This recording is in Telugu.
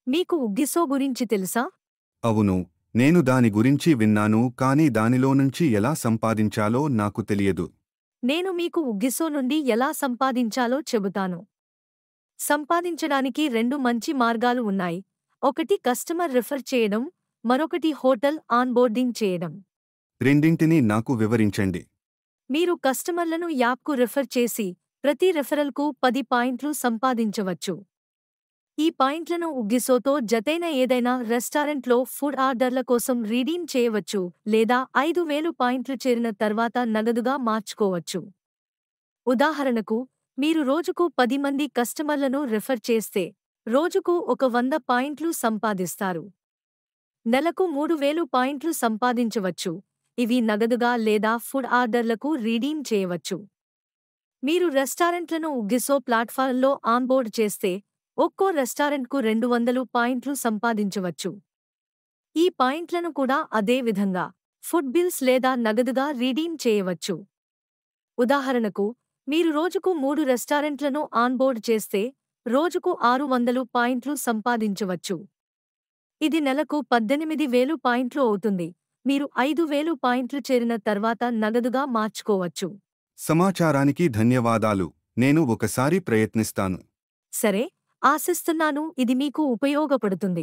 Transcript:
మీకు ఉగ్గిసో గురించి తెలుసా? అవును, నేను దాని గురించి విన్నాను కానీ దానిలో నుంచి ఎలా సంపాదించాలో నాకు తెలియదు. నేను మీకు ఉగ్గిసో నుండి ఎలా సంపాదించాలో చెబుతాను. సంపాదించడానికి రెండు మంచి మార్గాలు ఉన్నాయి. ఒకటి కస్టమర్ రిఫర్ చేయడం, మరొకటి హోటల్ ఆన్బోర్డింగ్ చేయడం. రెండింటినీ నాకు వివరించండి. మీరు కస్టమర్లను యాప్కు రిఫర్ చేసి, ప్రతి రిఫరల్కు 10 పాయింట్లు సంపాదించవచ్చు. ఈ పాయింట్లను ఉగ్గిసోతో జతైన ఏదైనా రెస్టారెంట్లో ఫుడ్ ఆర్డర్ల కోసం రీడీమ్ చేయవచ్చు లేదా 5,000 పాయింట్లు చేరిన తర్వాత నగదుగా మార్చుకోవచ్చు. ఉదాహరణకు, మీరు రోజుకు 10 మంది కస్టమర్లను రిఫర్ చేస్తే, రోజుకు ఒక 100 పాయింట్లు సంపాదిస్తారు. నెలకు 3,000 పాయింట్లు సంపాదించవచ్చు. ఇవి నగదుగా లేదా ఫుడ్ ఆర్డర్లకు రీడీమ్ చేయవచ్చు. మీరు రెస్టారెంట్లను ఉగ్గిసో ప్లాట్ఫారంలో ఆన్బోర్డ్ చేస్తే, ఒక్కో రెస్టారెంట్కు 200 పాయింట్లు సంపాదించవచ్చు. ఈ పాయింట్లను కూడా అదే విధంగా ఫుడ్ బిల్స్ లేదా నగదుగా రీడీమ్ చేయవచ్చు. ఉదాహరణకు, మీరు రోజుకు 3 రెస్టారెంట్లను ఆన్బోర్డ్ చేస్తే, రోజుకు 600 పాయింట్లు సంపాదించవచ్చు. ఇది నెలకు 18,000 పాయింట్లు అవుతుంది. మీరు 5,000 పాయింట్లు చేరిన తర్వాత నగదుగా మార్చుకోవచ్చు. సమాచారానికి ధన్యవాదాలు. నేను ఒకసారి ప్రయత్నిస్తాను. సరే, ఆశిస్తున్నాను ఇది మీకు ఉపయోగపడుతుంది.